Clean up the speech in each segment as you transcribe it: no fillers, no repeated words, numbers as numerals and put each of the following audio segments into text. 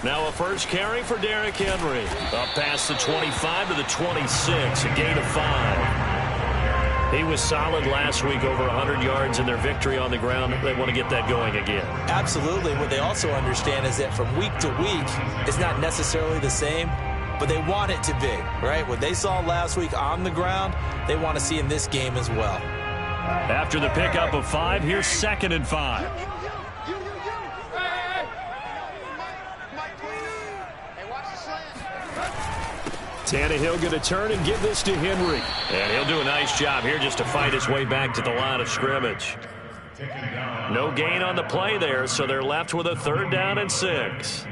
Now a first carry for Derrick Henry. Up past the 25 to the 26, a gain of 5. He was solid last week, over 100 yards in their victory on the ground. They want to get that going again. Absolutely. What they also understand is that from week to week, it's not necessarily the same, but they want it to be, right? What they saw last week on the ground, they want to see in this game as well. After the pickup of 5, here's 2nd and 5. Tannehill going to turn and give this to Henry. And he'll do a nice job here just to fight his way back to the line of scrimmage. No gain on the play there, so they're left with a 3rd down and 6.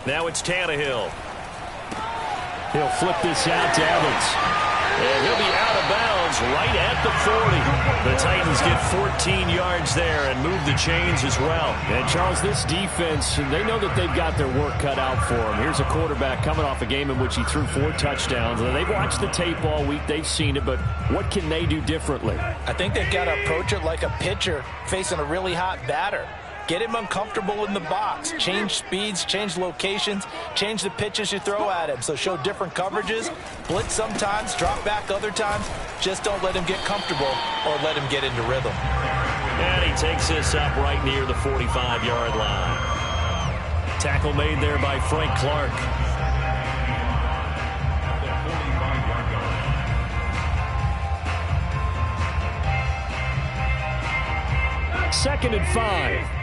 Now it's Tannehill. He'll flip this out to Evans. And he'll be out of bounds right at the 40. The Titans get 14 yards there and move the chains as well. And, Charles, this defense, they know that they've got their work cut out for them. Here's a quarterback coming off a game in which he threw 4 touchdowns. They've watched the tape all week. They've seen it, but what can they do differently? I think they've got to approach it like a pitcher facing a really hot batter. Get him uncomfortable in the box. Change speeds, change locations, change the pitches you throw at him. So show different coverages, blitz sometimes, drop back other times. Just don't let him get comfortable or let him get into rhythm. And he takes this up right near the 45-yard line. Tackle made there by Frank Clark. Second and 5.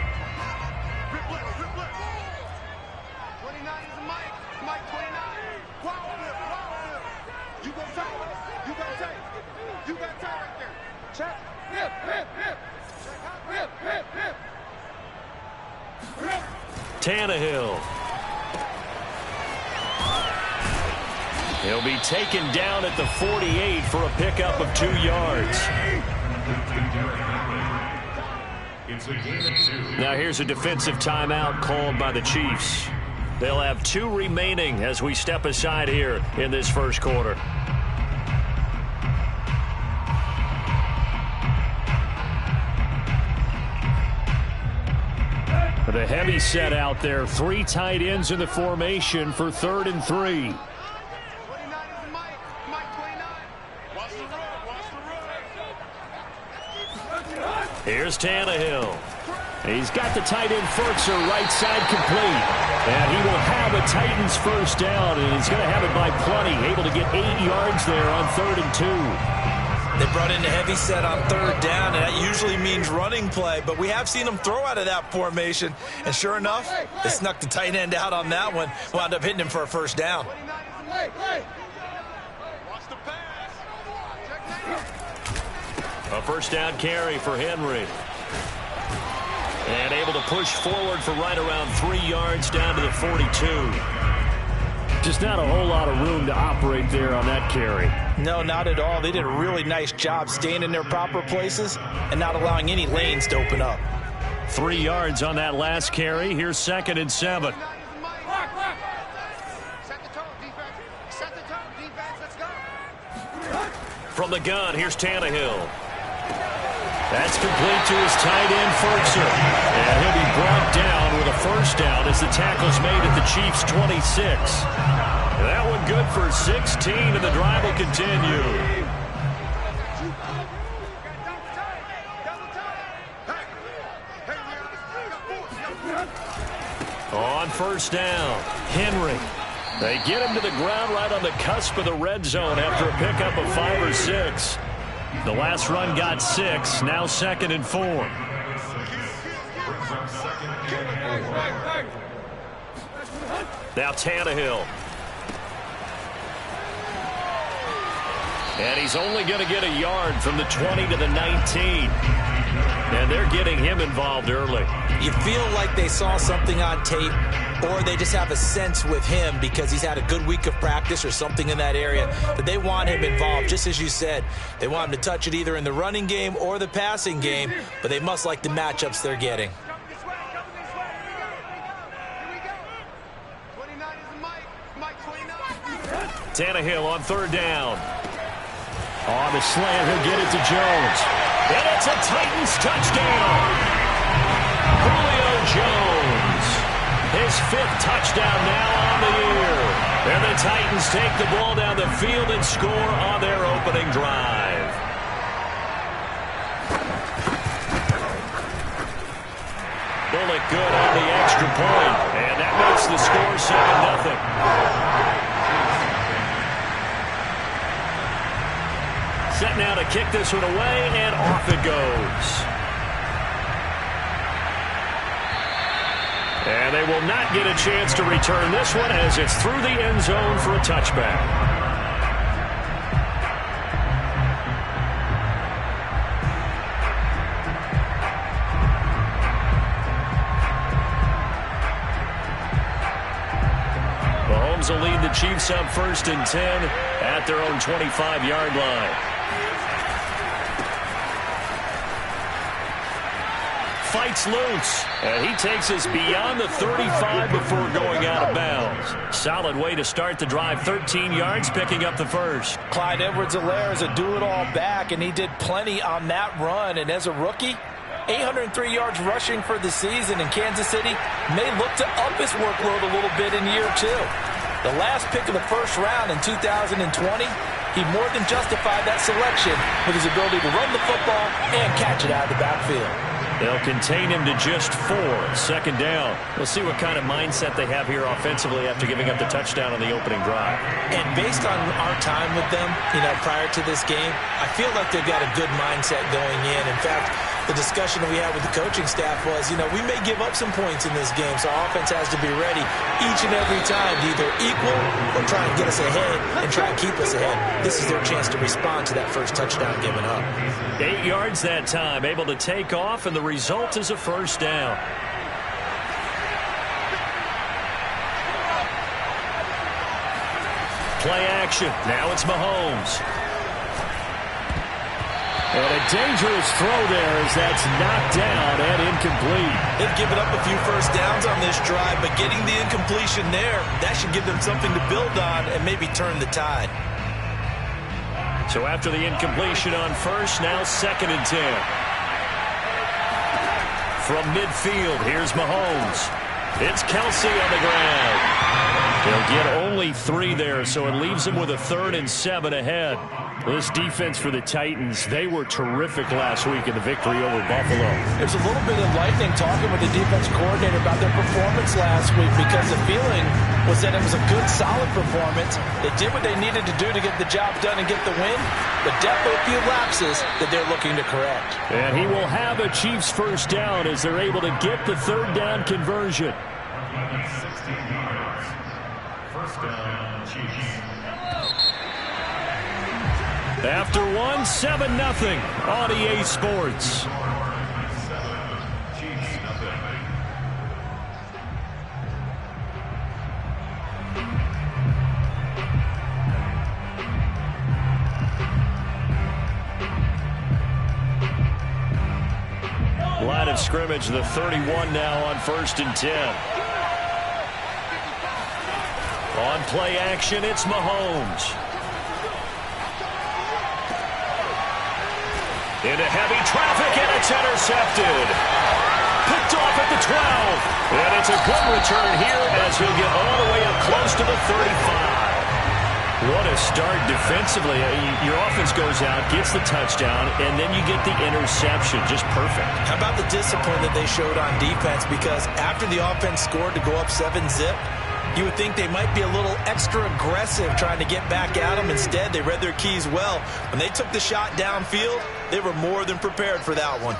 Tannehill. He'll be taken down at the 48 for a pickup of 2 yards. Now here's a defensive timeout called by the Chiefs. They'll have 2 remaining as we step aside here in this first quarter. The heavy set out there. 3 tight ends in the formation for 3rd and 3. Here's Tannehill. He's got the tight end Furtzer right side complete. And he will have a Titans first down, and he's going to have it by plenty. Able to get 8 yards there on 3rd and 2. They brought in a heavy set on 3rd down, and that usually means running play, but we have seen them throw out of that formation. And sure enough, they snuck the tight end out on that one, wound up hitting him for a first down. A first down carry for Henry. And able to push forward for right around 3 yards down to the 42. Just not a whole lot of room to operate there on that carry. No, not at all. They did a really nice job staying in their proper places and not allowing any lanes to open up. 3 yards on that last carry. Here's 2nd and 7. From the gun, here's Tannehill. That's complete to his tight end, Furtzer. And he'll be brought down with a first down as the tackle's made at the Chiefs' 26. That one good for 16, and the drive will continue. On first down, Henry. They get him to the ground right on the cusp of the red zone after a pickup of 5 or 6. The last run got 6, now 2nd and 4. Now Tannehill. And he's only going to get a yard from the 20 to the 19. And they're getting him involved early. You feel like they saw something on tape, or they just have a sense with him because he's had a good week of practice or something in that area that they want him involved. Just as you said, they want him to touch it either in the running game or the passing game, but they must like the matchups they're getting. Tannehill on third down. On the slant, he'll get it to Jones. And it's a Titans touchdown. Julio Jones. His 5th touchdown now on the year. And the Titans take the ball down the field and score on their opening drive. Bullock good on the extra point. And that makes the score 7-0. Set now to kick this one away, and off it goes. And they will not get a chance to return this one as it's through the end zone for a touchback. Mahomes will lead the Chiefs up 1st and 10 at their own 25-yard line. Fights loose, and he takes us beyond the 35 before going out of bounds. Solid way to start the drive. 13 yards, picking up the first. Clyde Edwards-Helaire is a do-it-all back, and he did plenty on that run. And as a rookie, 803 yards rushing for the season in Kansas City may look to up his workload a little bit in year 2. The last pick of the first round in 2020, he more than justified that selection with his ability to run the football and catch it out of the backfield. They'll contain him to just 4. 2nd down. We'll see what kind of mindset they have here offensively after giving up the touchdown on the opening drive. And based on our time with them, prior to this game, I feel like they've got a good mindset going in. In fact, the discussion that we had with the coaching staff was, we may give up some points in this game, so our offense has to be ready each and every time to either equal or try and get us ahead and try and keep us ahead. This is their chance to respond to that first touchdown given up. 8 yards that time, able to take off, and the result is a first down. Play action. Now it's Mahomes. And a dangerous throw there as that's knocked down and incomplete. They've given up a few first downs on this drive, but getting the incompletion there, that should give them something to build on and maybe turn the tide. So after the incompletion on first, now 2nd and 10. From midfield, here's Mahomes. It's Kelsey on the ground. He'll get only 3 there, so it leaves him with a 3rd and 7 ahead. This defense for the Titans, they were terrific last week in the victory over Buffalo. There's a little bit of lightning talking with the defense coordinator about their performance last week because the feeling was that it was a good, solid performance. They did what they needed to do to get the job done and get the win, but definitely a few lapses that they're looking to correct. And he will have a Chiefs first down as they're able to get the 3rd down conversion. 16 yards. First down, Chiefs. After 1, 7-0 on EA Sports. Chiefs, nothing. Line of scrimmage, the 31 now on 1st and 10. On play action, it's Mahomes. Into heavy traffic, and it's intercepted. Picked off at the 12. And it's a good return here as he'll get all the way up close to the 35. What a start defensively. Your offense goes out, gets the touchdown, and then you get the interception. Just perfect. How about the discipline that they showed on defense? Because after the offense scored to go up 7-zip, you would think they might be a little extra aggressive trying to get back at them. Instead, they read their keys well. When they took the shot downfield, they were more than prepared for that one.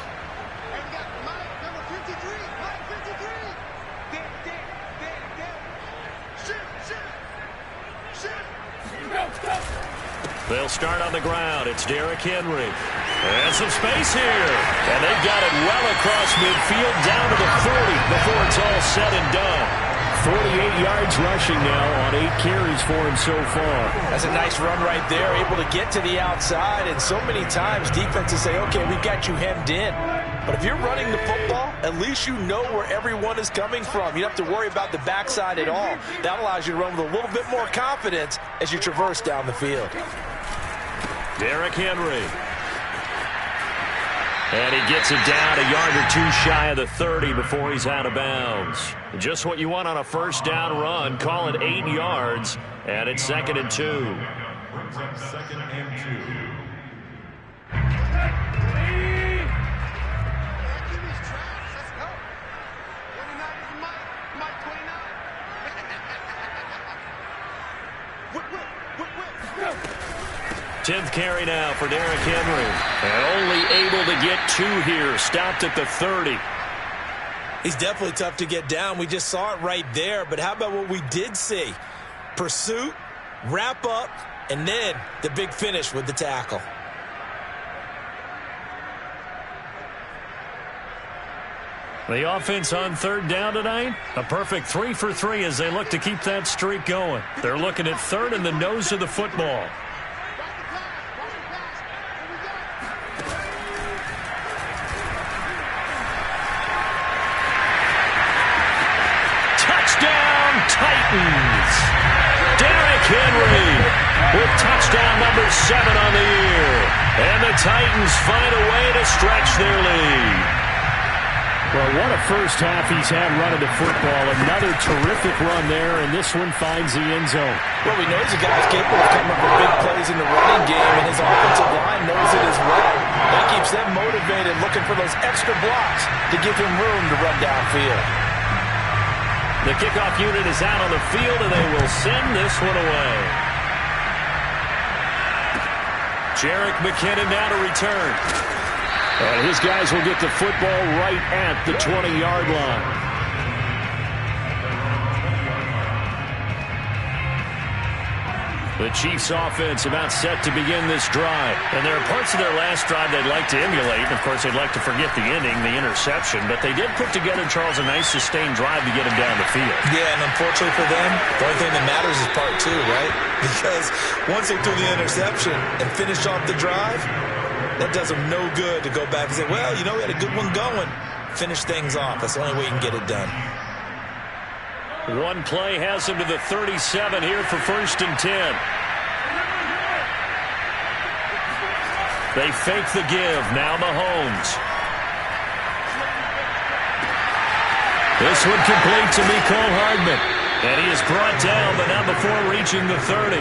They'll start on the ground. It's Derrick Henry. And some space here. And they've got it well across midfield down to the 40 before it's all said and done. 48 yards rushing now on 8 carries for him so far. That's a nice run right there, able to get to the outside. And so many times defenses say, okay, we've got you hemmed in. But if you're running the football, at least you know where everyone is coming from. You don't have to worry about the backside at all. That allows you to run with a little bit more confidence as you traverse down the field. Derrick Henry. And he gets it down a yard or two shy of the 30 before he's out of bounds. Just what you want on a first down run. Call it 8 yards, and it's 2nd and 2. Brings up 2nd and 2. Tenth carry now for Derrick Henry. And only able to get 2 here. Stopped at the 30. He's definitely tough to get down. We just saw it right there. But how about what we did see? Pursuit, wrap up, and then the big finish with the tackle. The offense on 3rd down tonight, a perfect 3 for 3 as they look to keep that streak going. They're looking at 3rd and the nose of the football. Touchdown, Titans! Derrick Henry with touchdown number 7 on the year. And the Titans find a way to stretch their lead. Well, what a first half he's had running the football. Another terrific run there, and this one finds the end zone. Well, we know he's a guy who's capable of coming up with big plays in the running game, and his offensive line knows it as well. That keeps them motivated, looking for those extra blocks to give him room to run downfield. The kickoff unit is out on the field, and they will send this one away. Jerick McKinnon now to return. And his guys will get the football right at the 20-yard line. The Chiefs offense about set to begin this drive. And there are parts of their last drive they'd like to emulate. Of course, they'd like to forget the ending, the interception. But they did put together, Charles, a nice sustained drive to get him down the field. Yeah, and unfortunately for them, the only thing that matters is part 2, right? Because once they threw the interception and finished off the drive, that does them no good to go back and say, well, you know, we had a good one going. Finish things off. That's the only way you can get it done. One play has him to the 37 here for 1st and 10. They fake the give. Now Mahomes. This one complete to Mecole Hardman. And he is brought down, but not before reaching the 30.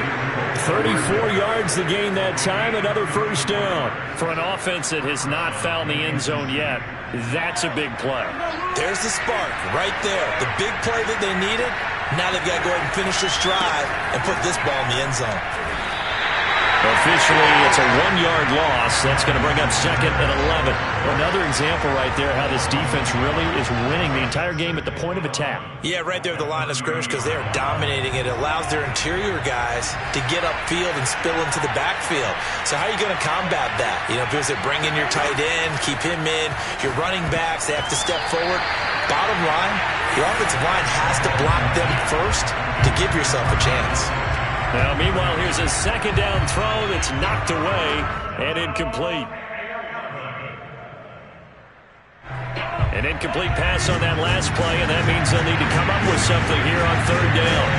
34 yards to gain that time. Another first down. For an offense that has not found the end zone yet, that's a big play. There's the spark right there. The big play that they needed. Now they've got to go ahead and finish this drive and put this ball in the end zone. Officially, it's a 1-yard loss. That's going to bring up 2nd and 11. Another example right there how this defense really is winning the entire game at the point of attack. Yeah, right there at the line of scrimmage because they are dominating it. It allows their interior guys to get upfield and spill into the backfield. So how are you going to combat that? You know, because they bring in your tight end, keep him in. Your running backs, they have to step forward. Bottom line, your offensive line has to block them first to give yourself a chance. Now, meanwhile, here's a 2nd down throw that's knocked away and incomplete. An incomplete pass on that last play, and that means they'll need to come up with something here on 3rd down.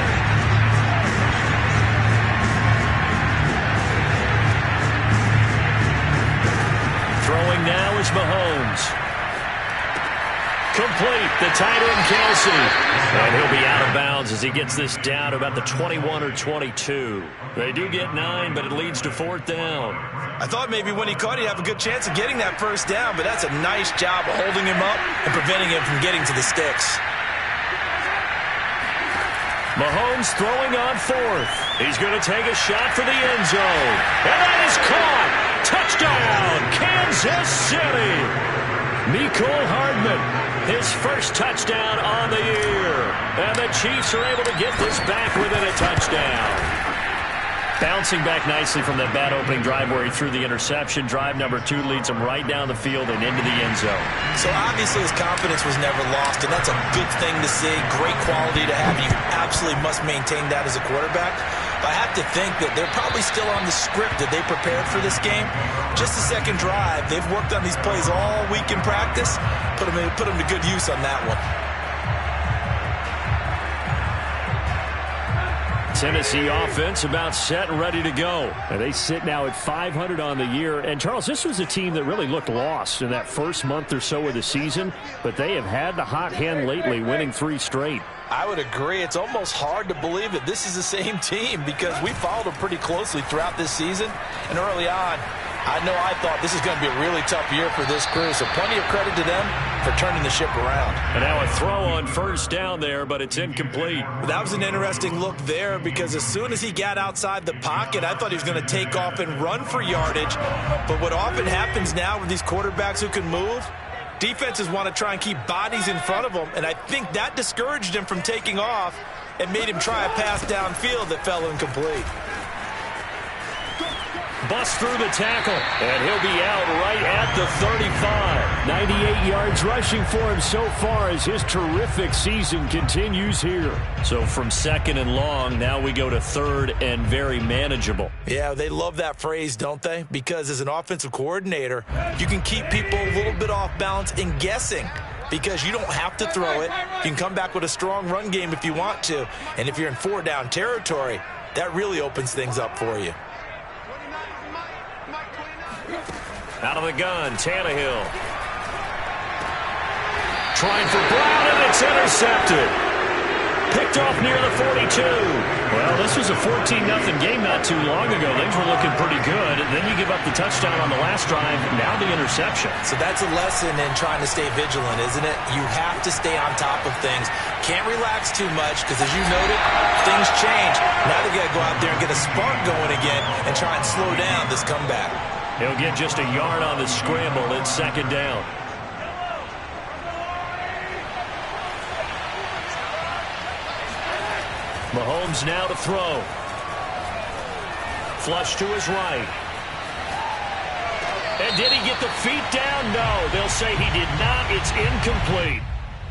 Throwing now is Mahomes. Complete, the tight end, Kelsey. And he'll be out of bounds as he gets this down to about the 21 or 22. They do get 9, but it leads to 4th down. I thought maybe when he caught it, he'd have a good chance of getting that first down, but that's a nice job of holding him up and preventing him from getting to the sticks. Mahomes throwing on 4th. He's going to take a shot for the end zone. And that is caught. Touchdown, Kansas City. Mecole Hardman, his first touchdown on the year. And the Chiefs are able to get this back within a touchdown. Bouncing back nicely from that bad opening drive where he threw the interception. Drive number 2 leads him right down the field and into the end zone. So obviously his confidence was never lost, and that's a good thing to see. Great quality to have. You absolutely must maintain that as a quarterback. But I have to think that they're probably still on the script that they prepared for this game. Just the second drive. They've worked on these plays all week in practice. Put them to good use on that one. Tennessee offense about set and ready to go. And they sit now at 500 on the year. And, Charles, this was a team that really looked lost in that first month or so of the season. But they have had the hot hand lately, winning 3 straight. I would agree. It's almost hard to believe that this is the same team because we followed them pretty closely throughout this season. And early on, I thought this is going to be a really tough year for this crew. So plenty of credit to them for turning the ship around. And now a throw on first down there, but it's incomplete. That was an interesting look there because as soon as he got outside the pocket, I thought he was going to take off and run for yardage. But what often happens now with these quarterbacks who can move, defenses want to try and keep bodies in front of them, and I think that discouraged him from taking off and made him try a pass downfield that fell incomplete. Bust through the tackle, and he'll be out right at the 35. 98 yards rushing for him so far as his terrific season continues here. So from second and long, now we go to third and very manageable. Yeah, they love that phrase, don't they? Because as an offensive coordinator, you can keep people a little bit off balance and guessing because you don't have to throw it. You can come back with a strong run game if you want to. And if you're in 4-down territory, that really opens things up for you. Out of the gun, Tannehill. Trying for Brown, and it's intercepted. Picked off near the 42. Well, this was a 14-0 game not too long ago. Things were looking pretty good. And then you give up the touchdown on the last drive. Now the interception. So that's a lesson in trying to stay vigilant, isn't it? You have to stay on top of things. Can't relax too much because, as you noted, things change. Now they got to go out there and get a spark going again and try and slow down this comeback. He'll get just a yard on the scramble. It's second down. Mahomes now to throw. Flush to his right. And did he get the feet down? No, they'll say he did not. It's incomplete.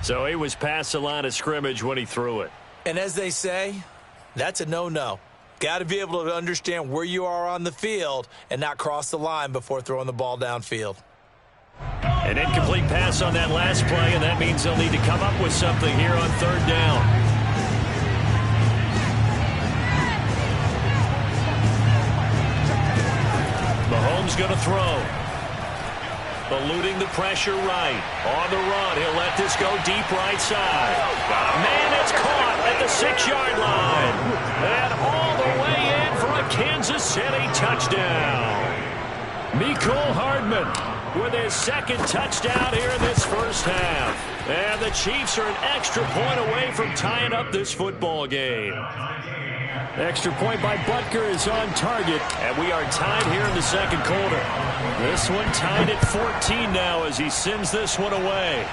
So he was past the line of scrimmage when he threw it. And as they say, that's a no-no. Got to be able to understand where you are on the field and not cross the line before throwing the ball downfield. An incomplete pass on that last play, and that means they'll need to come up with something here on third down. Mahomes going to throw. Eluding the pressure right. On the run, he'll let this go deep right side. Got a man that's caught at the 6-yard line. And all the way in for a Kansas City touchdown. Mecole Hardman with his second touchdown here in this first half. And the Chiefs are an extra point away from tying up this football game. Extra point by Butker is on target, and we are tied here in the second quarter. This one tied at 14 now as he sends this one away.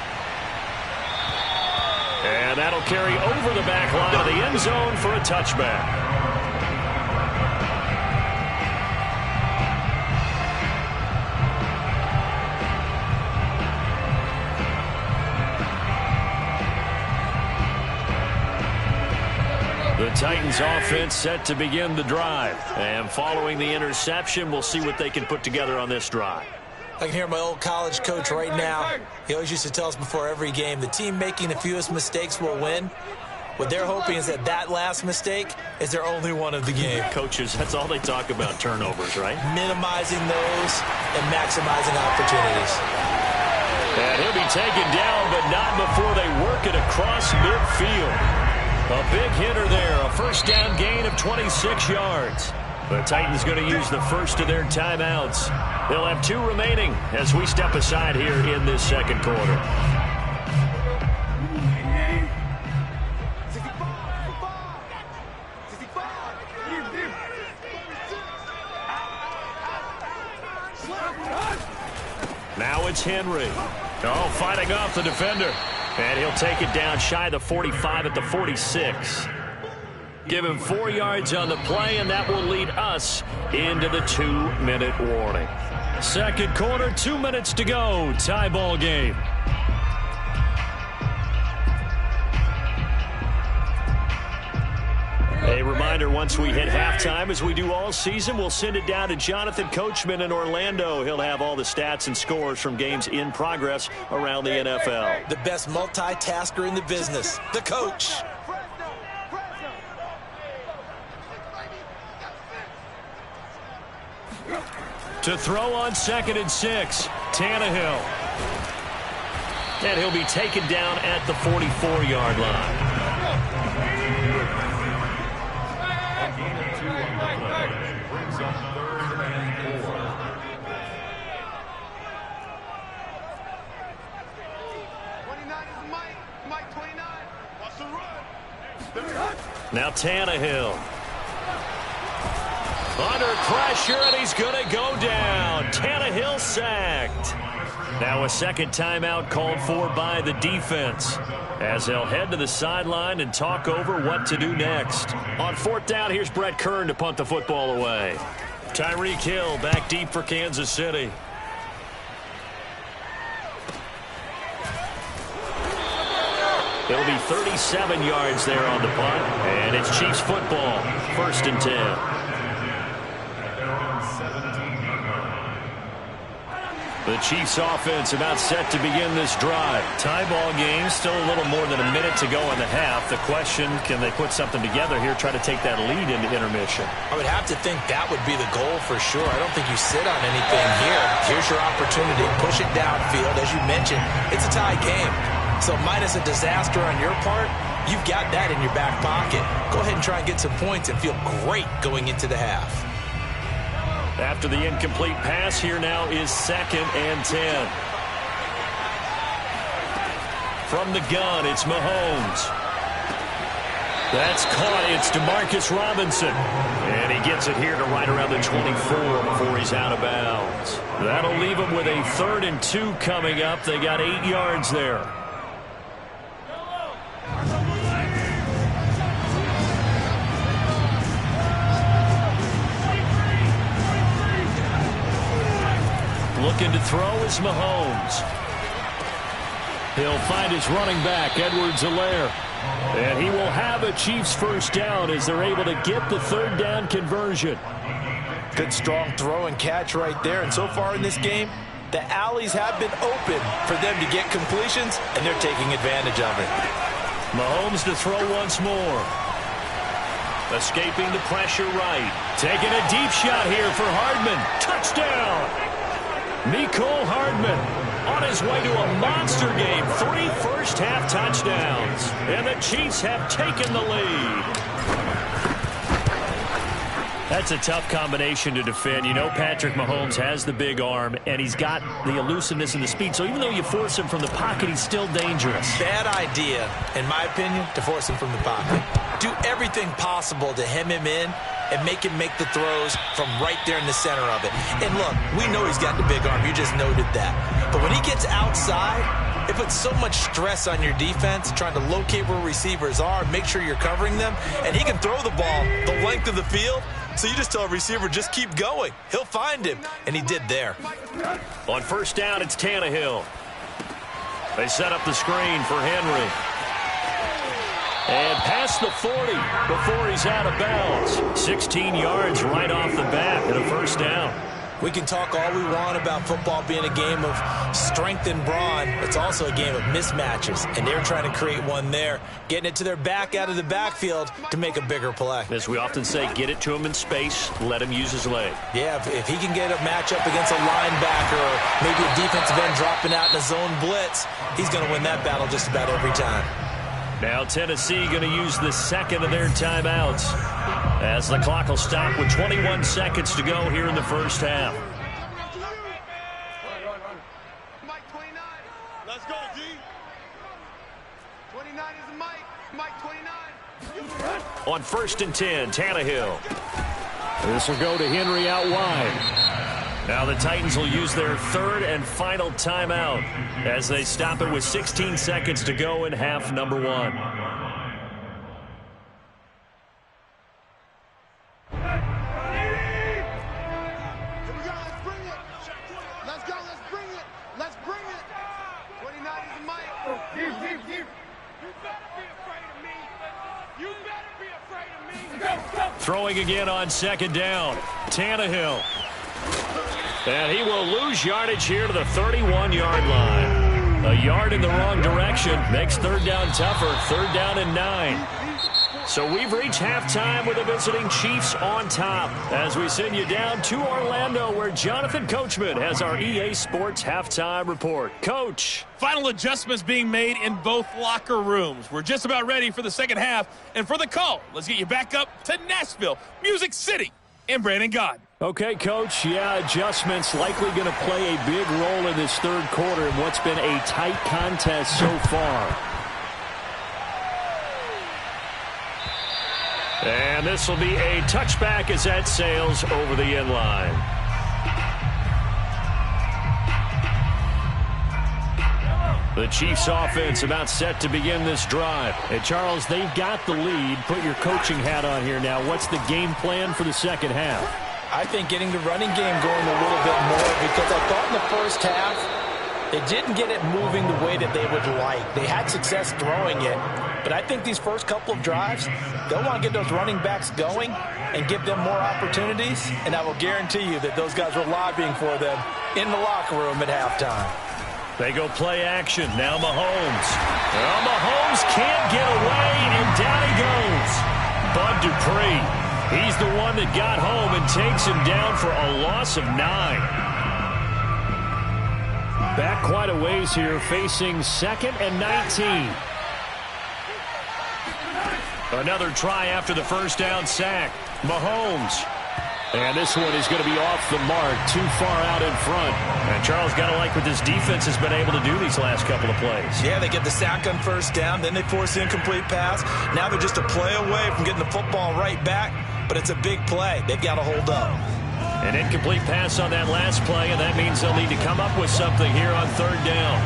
And that'll carry over the back line of the end zone for a touchback. The Titans offense set to begin the drive. And following the interception, we'll see what they can put together on this drive. I can hear my old college coach right now. He always used to tell us before every game, the team making the fewest mistakes will win. What they're hoping is that last mistake is their only one of the game. Coaches, that's all they talk about, turnovers, right? Minimizing those and maximizing opportunities. And he'll be taken down, but not before they work it across midfield. A big hitter there, a first down gain of 26 yards. The Titans going to use the first of their timeouts. They'll have 2 remaining as we step aside here in this second quarter. Now it's Henry. Oh, fighting off the defender. And he'll take it down shy of the 45 at the 46. Give him 4 yards on the play, and that will lead us into the 2-minute warning. Second quarter, 2 minutes to go. Tie ball game. A reminder, once we hit halftime, as we do all season, we'll send it down to Jonathan Coachman in Orlando. He'll have all the stats and scores from games in progress around the NFL. The best multitasker in the business, the coach. To throw on 2nd and 6, Tannehill. And he'll be taken down at the 44-yard line. Now Tannehill. Under pressure, and he's going to go down. Tannehill sacked. Now a second timeout called for by the defense, as they'll head to the sideline and talk over what to do next. On 4th down, here's Brett Kern to punt the football away. Tyreek Hill back deep for Kansas City. It'll be 37 yards there on the punt, and it's Chiefs football, 1st and 10. The Chiefs offense about set to begin this drive. Tie ball game, still a little more than a minute to go in the half. The question, can they put something together here, try to take that lead into intermission? I would have to think that would be the goal for sure. I don't think you sit on anything here. Here's your opportunity. Push it downfield. As you mentioned, it's a tie game. So minus a disaster on your part, you've got that in your back pocket. Go ahead and try and get some points and feel great going into the half. After the incomplete pass, here now is 2nd and 10. From the gun, it's Mahomes. That's caught. It's Demarcus Robinson. And he gets it here to right around the 24 before he's out of bounds. That'll leave him with a 3rd and 2 coming up. They got 8 yards there. Looking to throw is Mahomes. He'll find his running back, Edwards-Helaire. And he will have a Chiefs first down as they're able to get the 3rd down conversion. Good strong throw and catch right there. And so far in this game, the alleys have been open for them to get completions, and they're taking advantage of it. Mahomes to throw once more. Escaping the pressure right. Taking a deep shot here for Hardman. Touchdown! Mecole Hardman on his way to a monster game. 3 first-half touchdowns. And the Chiefs have taken the lead. That's a tough combination to defend. You know Patrick Mahomes has the big arm, and he's got the elusiveness and the speed. So even though you force him from the pocket, he's still dangerous. Bad idea, in my opinion, to force him from the pocket. Do everything possible to hem him in and make him make the throws from right there in the center of it. And look, we know he's got the big arm. You just noted that. But when he gets outside, it puts so much stress on your defense trying to locate where receivers are, make sure you're covering them, and he can throw the ball the length of the field. So you just tell a receiver, just keep going. He'll find him, and he did there. On 1st down, it's Tannehill. They set up the screen for Henry. And past the 40 before he's out of bounds. 16 yards right off the bat and a 1st down. We can talk all we want about football being a game of strength and brawn. It's also a game of mismatches, and they're trying to create one there, getting it to their back out of the backfield to make a bigger play. As we often say, get it to him in space, let him use his leg. Yeah, if he can get a matchup against a linebacker or maybe a defensive end dropping out in a zone blitz, he's going to win that battle just about every time. Now Tennessee going to use the 2nd of their timeouts as the clock will stop with 21 seconds to go here in the 1st half. Mike 29. Let's go, D. 29 is Mike. Mike 29. On 1st and 10, Tannehill. This will go to Henry out wide. Now the Titans will use their 3rd and final timeout as they stop it with 16 seconds to go in half number 1. Throwing again on second down. Tannehill. And he will lose yardage here to the 31-yard line. A yard in the wrong direction makes third down tougher. Third down and 9. So we've reached halftime with the visiting Chiefs on top as we send you down to Orlando where Jonathan Coachman has our EA Sports halftime report. Coach. Final adjustments being made in both locker rooms. We're just about ready for the second half. And for the call, let's get you back up to Nashville, Music City, and Brandon God. Okay, Coach. Yeah, adjustments likely going to play a big role in this third quarter in what's been a tight contest so far. And this will be a touchback as that sails over the end line. The Chiefs offense about set to begin this drive. And Charles, they've got the lead. Put your coaching hat on here now. What's the game plan for the second half? I think getting the running game going a little bit more because I thought in the first half they didn't get it moving the way that they would like. They had success throwing it, but I think these first couple of drives, they'll want to get those running backs going and give them more opportunities, and I will guarantee you that those guys were lobbying for them in the locker room at halftime. They go play action. Now Mahomes. Well, Mahomes can't get away, and down he goes. Bud Dupree. He's the one that got home and takes him down for a loss of 9. Back quite a ways here, facing 2nd and 19. Another try after the first down sack. Mahomes. And this one is going to be off the mark, too far out in front. And Charles, got to like what this defense has been able to do these last couple of plays. Yeah, they get the sack on first down, then they force the incomplete pass. Now they're just a play away from getting the football right back, but it's a big play. They've got to hold up. An incomplete pass on that last play, and that means they'll need to come up with something here on third down.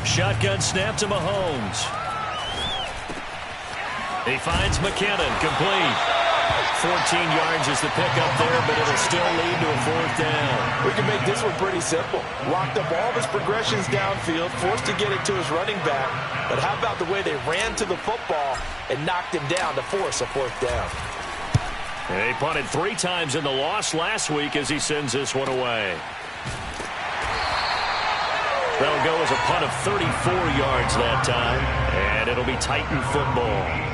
Shotgun snap to Mahomes. He finds McKinnon, complete. 14 yards is the pickup there, but it'll still lead to a fourth down. We can make this one pretty simple. Locked up all of his progressions downfield, forced to get it to his running back. But how about the way they ran to the football and knocked him down to force a fourth down? And he punted 3 times in the loss last week as he sends this one away. That'll go as a punt of 34 yards that time, and it'll be Titan football.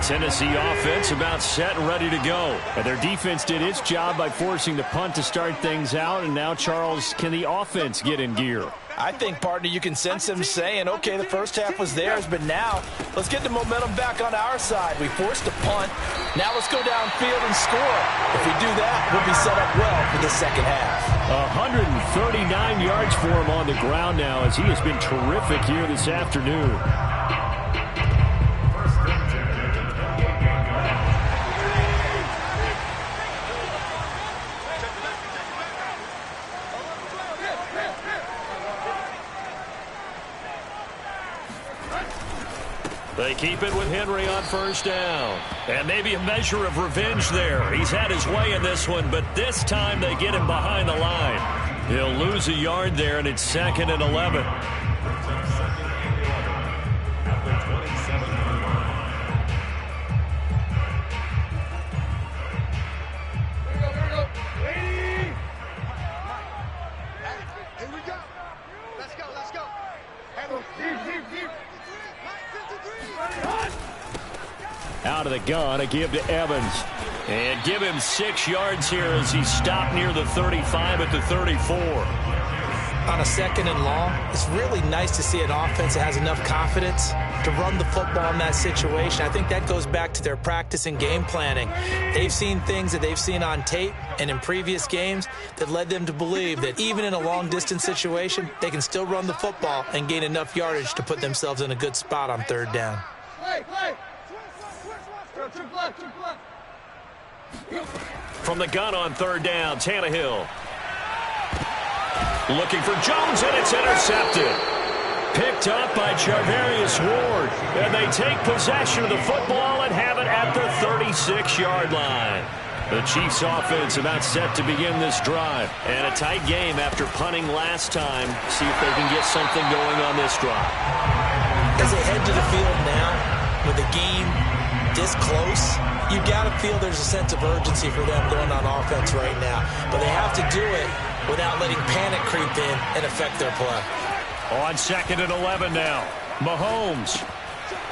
Tennessee offense about set and ready to go. And their defense did its job by forcing the punt to start things out. And now, Charles, can the offense get in gear? I think, partner, you can sense them saying, okay, the first half was theirs, but now let's get the momentum back on our side. We forced a punt. Now let's go downfield and score. If we do that, we'll be set up well for the second half. 139 yards for him on the ground now as he has been terrific here this afternoon. They keep it with Henry on first down. And maybe a measure of revenge there. He's had his way in this one, but this time they get him behind the line. He'll lose a yard there, and it's 2nd and 11. Out of the gun, a give to Evans. And give him 6 yards here as he stopped near the 35 at the 34. On a 2nd and long, it's really nice to see an offense that has enough confidence to run the football in that situation. I think that goes back to their practice and game planning. They've seen things that they've seen on tape and in previous games that led them to believe that even in a long-distance situation, they can still run the football and gain enough yardage to put themselves in a good spot on third down. From the gun on third down, Tannehill. Looking for Jones, and it's intercepted. Picked up by Charvarius Ward. And they take possession of the football and have it at the 36-yard line. The Chiefs offense about set to begin this drive. And a tight game after punting last time. See if they can get something going on this drive. As they head to the field now, with the game this close, you got to feel there's a sense of urgency for them going on offense right now. But they have to do it without letting panic creep in and affect their play. On 2nd and 11 now. Mahomes.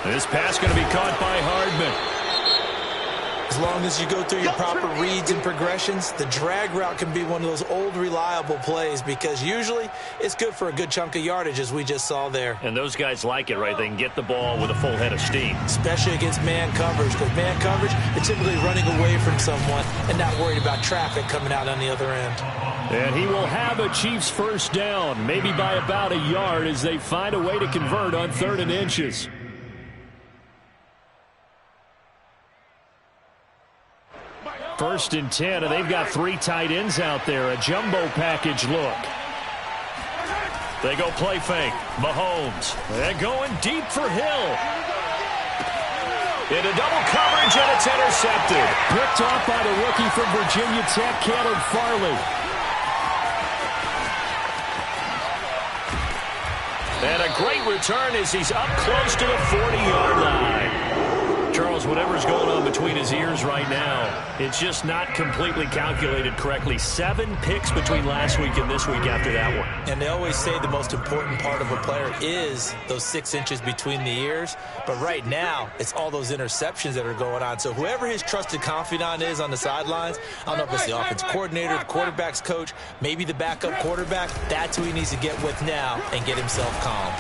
This pass going to be caught by Hardman. As long as you go through your proper reads and progressions, the drag route can be one of those old reliable plays because usually it's good for a good chunk of yardage as we just saw there. And those guys like it, right? They can get the ball with a full head of steam. Especially against man coverage, because man coverage, they're typically running away from someone and not worried about traffic coming out on the other end. And he will have a Chiefs first down, maybe by about a yard as they find a way to convert on 3rd and inches. First and 10, and they've got 3 tight ends out there. A jumbo package look. They go play fake. Mahomes. They're going deep for Hill. Into double coverage, and it's intercepted. Picked off by the rookie from Virginia Tech, Caleb Farley. And a great return as he's up close to the 40-yard line. Charles, whatever's going on between his ears right now, it's just not completely calculated correctly. 7 picks between last week and this week after that one. And they always say the most important part of a player is those 6 inches between the ears. But right now, it's all those interceptions that are going on. So whoever his trusted confidant is on the sidelines, I don't know if it's the offense coordinator, the quarterback's coach, maybe the backup quarterback, that's who he needs to get with now and get himself calm.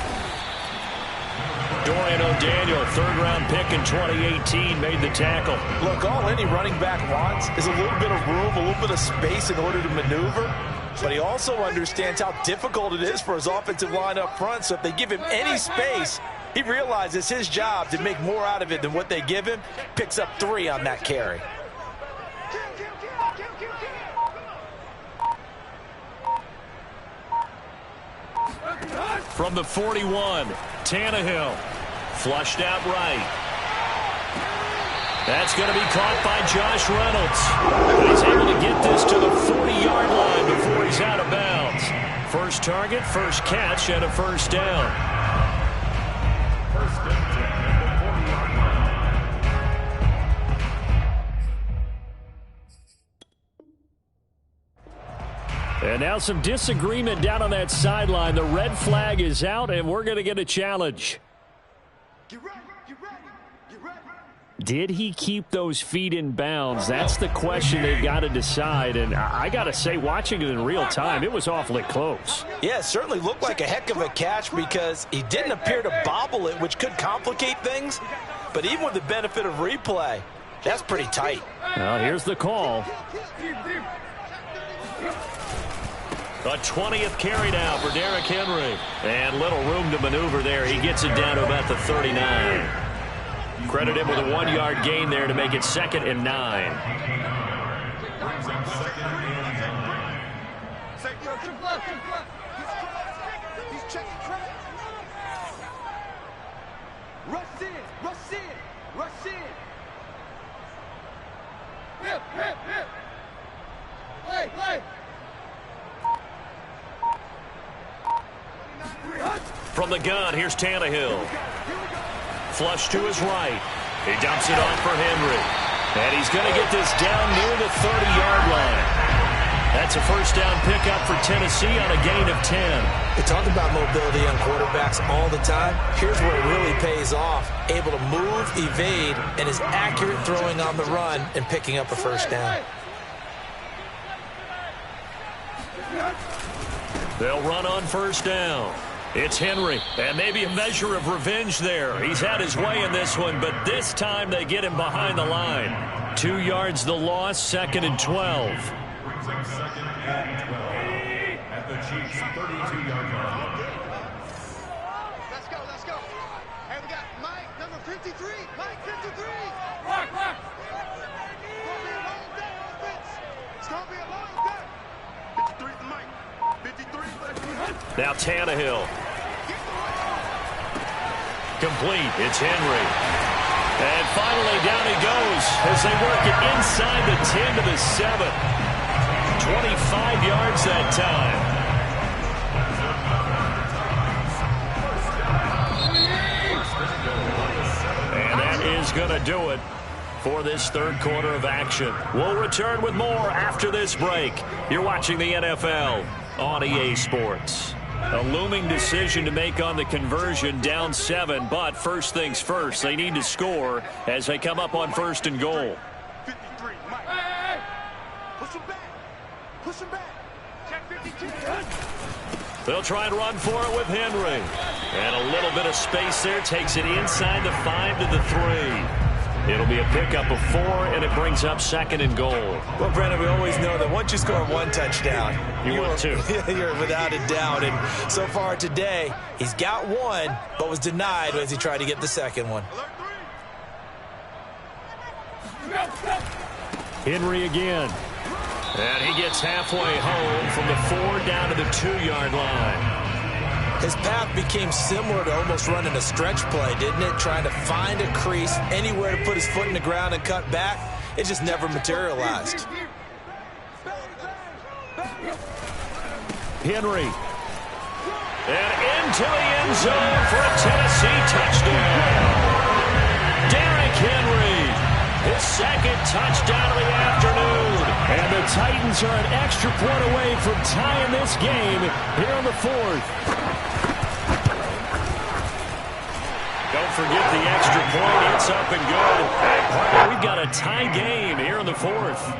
Dorian O'Daniel, 3rd-round pick in 2018, made the tackle. Look, all any running back wants is a little bit of room, a little bit of space in order to maneuver. But he also understands how difficult it is for his offensive line up front. So if they give him any space, he realizes his job to make more out of it than what they give him. Picks up 3 on that carry. From the 41, Tannehill. Flushed out right. That's going to be caught by Josh Reynolds. But he's able to get this to the 40-yard line before he's out of bounds. First target, first catch, and a first down. First and 10 at the 40-yard line. And now some disagreement down on that sideline. The red flag is out, and we're going to get a challenge. Get ready, get ready, get ready. Did he keep those feet in bounds? That's the question they've got to decide. And I got to say, watching it in real time, it was awfully close. Yeah, it certainly looked like a heck of a catch because he didn't appear to bobble it, which could complicate things. But even with the benefit of replay, that's pretty tight. Well, here's the call. A 20th carry now for Derrick Henry. And little room to maneuver there. He gets it down to about the 39. Credit him with a 1-yard gain there to make it 2nd and 9. Brings up 2nd and 9. He's checking track. Rush in, rush in, rush in. Hip, hip, hip. Play, play. From the gun, here's Tannehill. Flush to his right. He dumps it off for Henry. And he's going to get this down near the 30-yard line. That's a first down pickup for Tennessee on a gain of 10. We talk about mobility on quarterbacks all the time. Here's where it really pays off. Able to move, evade, and is accurate throwing on the run and picking up a first down. They'll run on first down. It's Henry, and maybe a measure of revenge there. He's had his way in this one, but this time they get him behind the line. 2 yards the loss, 2nd and 12. Brings up 2nd and 12 at the Chiefs' 32-yard line. Let's go, let's go. Hey, we got Mike, number 53. Mike, 53. Mark, Mark. It's going to be a long day, offense. It's going to be a long day. 53 to Mike. 53. Now Tannehill. Complete. It's Henry. And finally down he goes as they work it inside the 10 to the 7. 25 yards that time. And that is going to do it for this third quarter of action. We'll return with more after this break. You're watching the NFL on EA Sports. A looming decision to make on the conversion, down 7, but first things first, they need to score as they come up on 1st and goal. 53, Mike. Hey! Push him back. Push him back. Check 52. They'll try and run for it with Henry. And a little bit of space there, takes it inside the 5 to the 3. It'll be a pickup of 4, and it brings up 2nd and goal. Well, Brandon, we always know that once you score one touchdown, You want two. You're without a doubt. And so far today, he's got one, but was denied as he tried to get the second one. Henry again. And he gets halfway home from the 4 down to the 2-yard line. His path became similar to almost running a stretch play, didn't it? Trying to find a crease, anywhere to put his foot in the ground and cut back. It just never materialized. Henry. And into the end zone for a Tennessee touchdown. Derrick Henry, his 2nd touchdown of the afternoon. And the Titans are an extra point away from tying this game here in the 4th. Don't forget the extra point. It's up and good. And partner, we've got a tie game here in the 4th.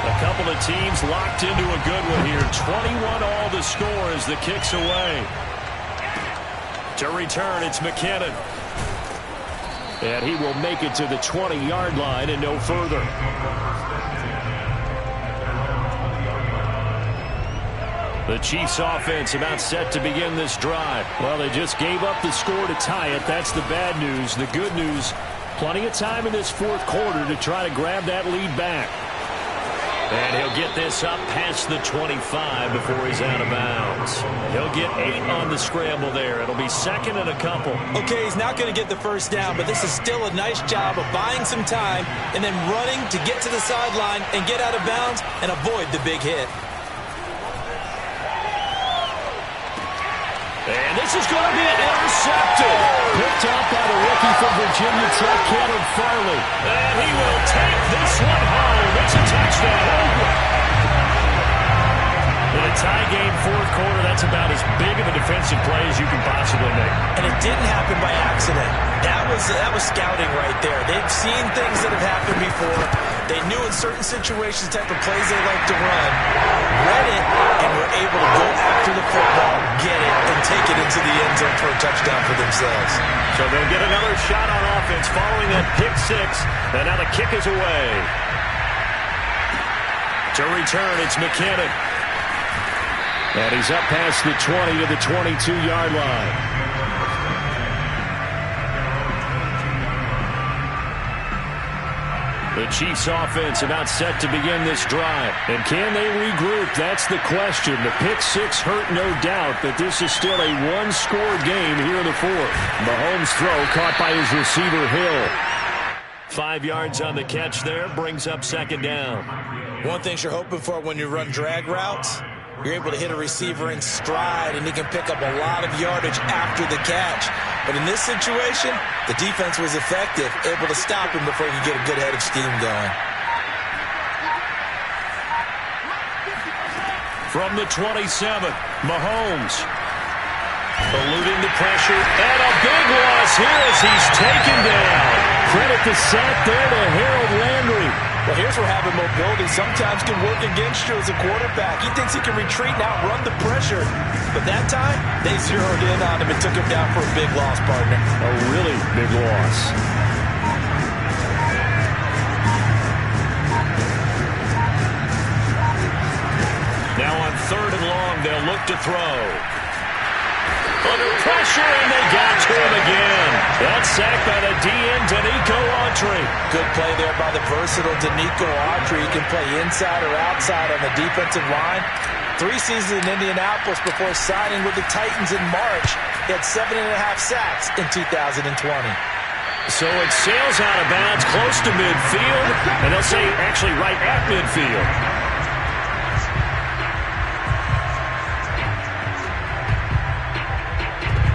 A couple of teams locked into a good one here. 21 all the score as the kick's away. To return, it's McKinnon. And he will make it to the 20-yard line and no further. The Chiefs offense about set to begin this drive. Well, they just gave up the score to tie it. That's the bad news. The good news, plenty of time in this 4th quarter to try to grab that lead back. And he'll get this up past the 25 before he's out of bounds. He'll get 8 on the scramble there. It'll be 2nd and a couple. Okay, he's not going to get the first down, but this is still a nice job of buying some time and then running to get to the sideline and get out of bounds and avoid the big hit. And this is going to be intercepted. Picked up by the rookie from Virginia Tech, Caleb Farley. And he will take this one home. It's a touchdown. In a tie game, 4th quarter, that's about as big of a defensive play as you can possibly make. And it didn't happen by accident. That was scouting right there. They've seen things that have happened before. They knew in certain situations the type of plays they like to run, read it, and were able to go after the football, get it, and take it into the end zone for a touchdown for themselves. So they'll get another shot on offense following that pick 6, and now the kick is away. To return, it's McKinnon. And he's up past the 20 to the 22-yard line. The Chiefs offense about set to begin this drive. And can they regroup? That's the question. The pick 6 hurt, no doubt, but this is still a one-score game here in the 4th. Mahomes' throw caught by his receiver, Hill. 5 yards on the catch there, brings up 2nd down. One thing you're hoping for when you run drag routes, you're able to hit a receiver in stride, and he can pick up a lot of yardage after the catch. But in this situation, the defense was effective, able to stop him before he could get a good head of steam going. From the 27, Mahomes eluding the pressure, and a big loss here as he's taken down. Credit the sack there to Harold Landry. Well, here's where having mobility sometimes can work against you as a quarterback. He thinks he can retreat and outrun the pressure. But that time, they zeroed in on him and took him down for a big loss, partner. A really big loss. Now on 3rd and long, they'll look to throw. Under pressure, and they got to him again. That's sacked by the DN, Danico Autry. Good play there by the versatile Danico Autry. He can play inside or outside on the defensive line. 3 seasons in Indianapolis before signing with the Titans in March. He had 7.5 sacks in 2020. So it sails out of bounds close to midfield, and they'll say actually right at midfield.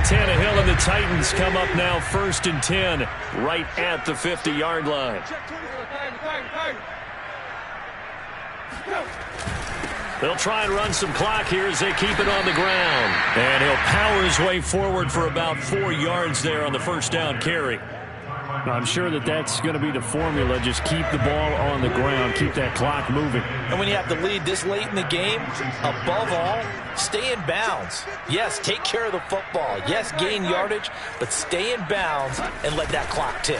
Tannehill and the Titans come up now 1st and 10, right at the 50-yard line. They'll try and run some clock here as they keep it on the ground. And he'll power his way forward for about 4 yards there on the first down carry. I'm sure that's going to be the formula. Just keep the ball on the ground. Keep that clock moving. And when you have the lead this late in the game, above all, stay in bounds. Yes, take care of the football. Yes, gain yardage, but stay in bounds and let that clock tick.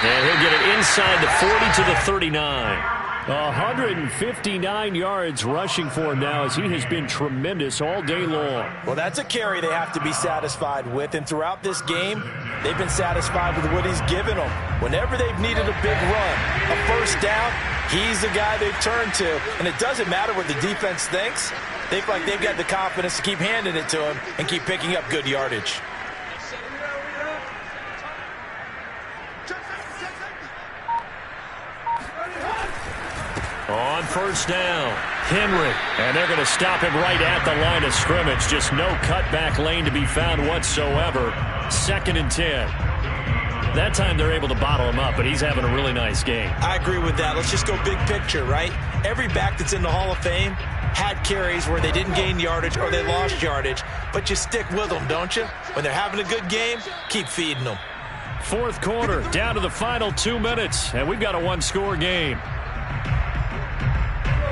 And he'll get it inside the 40 to the 39. 159 yards rushing for him now as he has been tremendous all day long. Well, that's a carry they have to be satisfied with. And throughout this game, they've been satisfied with what he's given them. Whenever they've needed a big run, a first down, he's the guy they've turned to. And it doesn't matter what the defense thinks. They feel like they've got the confidence to keep handing it to him and keep picking up good yardage. On first down, Henry. And they're going to stop him right at the line of scrimmage. Just no cutback lane to be found whatsoever. 2nd and 10. That time they're able to bottle him up, but he's having a really nice game. I agree with that. Let's just go big picture, right? Every back that's in the Hall of Fame had carries where they didn't gain yardage or they lost yardage. But you stick with them, don't you? When they're having a good game, keep feeding them. 4th quarter, down to the final 2 minutes, and we've got a 1-score game.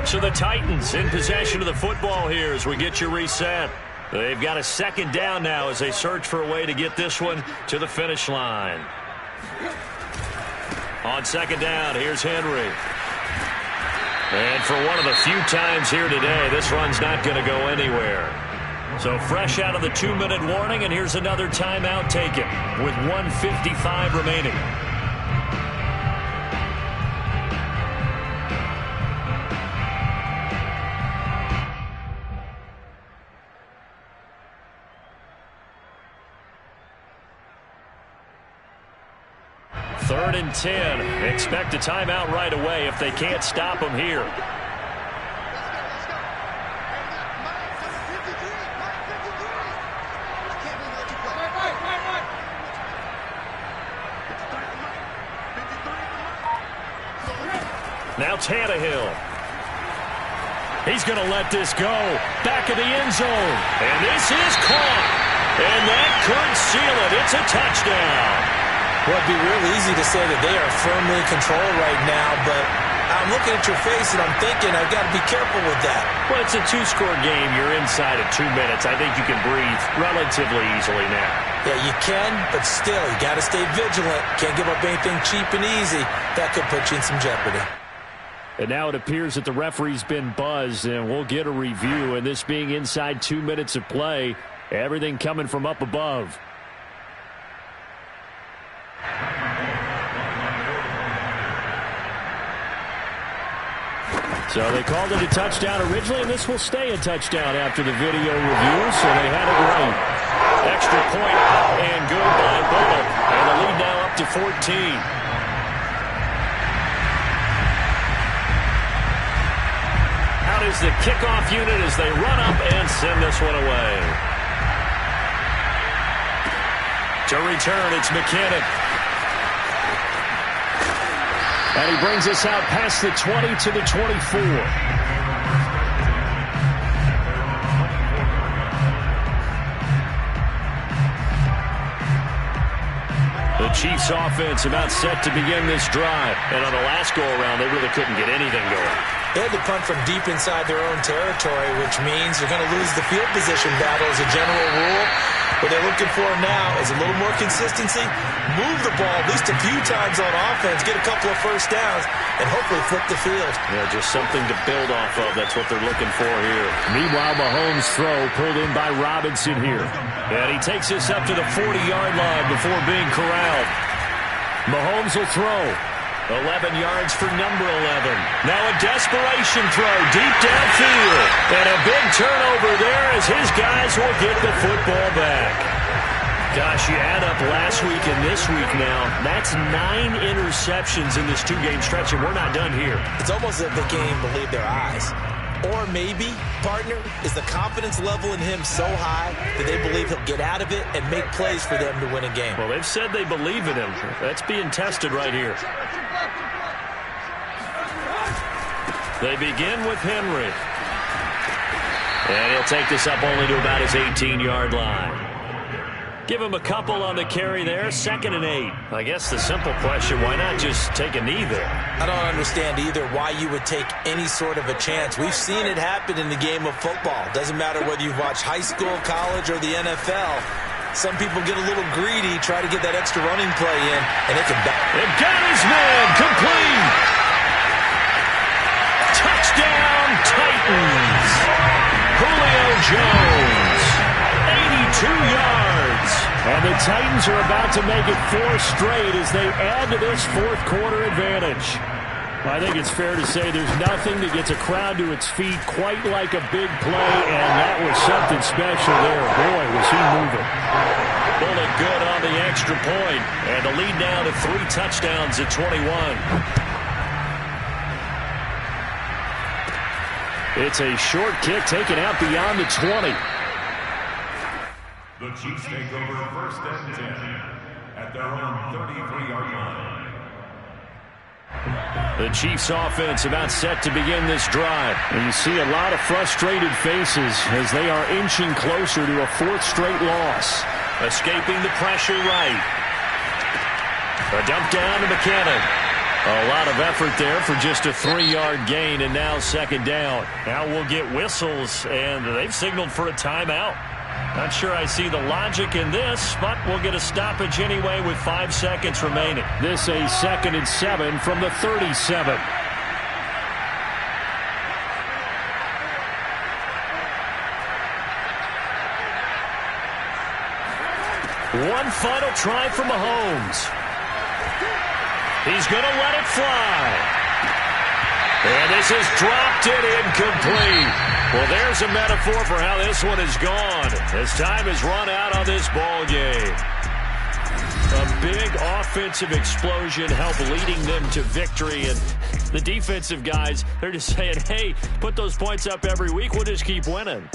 So the Titans in possession of the football here as we get you reset. They've got a 2nd down now as they search for a way to get this one to the finish line. On 2nd down, here's Henry. And for one of the few times here today, this run's not going to go anywhere. So fresh out of the 2-minute warning, and here's another timeout taken with 1:55 remaining. Third and 10. Expect a timeout right away if they can't stop them here. Now Tannehill. He's going to let this go. Back of the end zone. And this is caught. And that could seal it. It's a touchdown. Well, it'd be real easy to say that they are firmly in control right now, but I'm looking at your face and I'm thinking I've got to be careful with that. Well, it's a 2-score game. You're inside of 2 minutes. I think you can breathe relatively easily now. Yeah, you can, but still, you got to stay vigilant. Can't give up anything cheap and easy. That could put you in some jeopardy. And now it appears that the referee's been buzzed, and we'll get a review. And this being inside 2 minutes of play, everything coming from up above. So they called it a touchdown originally, and this will stay a touchdown after the video review, so they had it right. Extra point up and good by Butler. And the lead now up to 14. Out is the kickoff unit as they run up and send this one away. To return, it's McKinnon. And he brings us out past the 20 to the 24. The Chiefs offense about set to begin this drive. And on the last go-around, they really couldn't get anything going. They had to punt from deep inside their own territory, which means they're going to lose the field position battle as a general rule. What they're looking for now is a little more consistency, move the ball at least a few times on offense, get a couple of first downs, and hopefully flip the field. Yeah, just something to build off of. That's what they're looking for here. Meanwhile, Mahomes' throw pulled in by Robinson here. And he takes this up to the 40-yard line before being corralled. Mahomes will throw. 11 yards for number 11. Now a desperation throw deep downfield. And a big turnover there as his guys will get the football back. Gosh, you add up last week and this week now. That's 9 interceptions in this two-game stretch, and we're not done here. It's almost as if they can't even believe their eyes. Or maybe, partner, is the confidence level in him so high that they believe he'll get out of it and make plays for them to win a game. Well, they've said they believe in him. That's being tested right here. They begin with Henry. And he'll take this up only to about his 18-yard line. Give him a couple on the carry there, 2nd and 8. I guess the simple question, why not just take a knee there? I don't understand either why you would take any sort of a chance. We've seen it happen in the game of football. Doesn't matter whether you've watched high school, college, or the NFL. Some people get a little greedy, try to get that extra running play in, and it can back. They've got his man, complete. Touchdown, Titans. Julio Jones, 82 yards. And the Titans are about to make it 4 straight as they add to this fourth-quarter advantage. I think it's fair to say there's nothing that gets a crowd to its feet quite like a big play, and that was something special there. Boy, was he moving. Bullet good on the extra point, and the lead now to 3 touchdowns at 21. It's a short kick taken out beyond the 20. The Chiefs take over 1st and 10 at their own 33-yard line. The Chiefs offense about set to begin this drive. And you see a lot of frustrated faces as they are inching closer to a 4th straight loss. Escaping the pressure right. A dump down to McKinnon. A lot of effort there for just a 3-yard gain, and now 2nd down. Now we'll get whistles, and they've signaled for a timeout. Not sure I see the logic in this, but we'll get a stoppage anyway with 5 seconds remaining. This a 2nd and 7 from the 37. One final try for Mahomes. He's going to let it fly. And this is dropped it incomplete. Well, there's a metaphor for how this one is gone as time has run out on this ball game. A big offensive explosion helped leading them to victory, and the defensive guys, they're just saying, hey, put those points up every week, we'll just keep winning.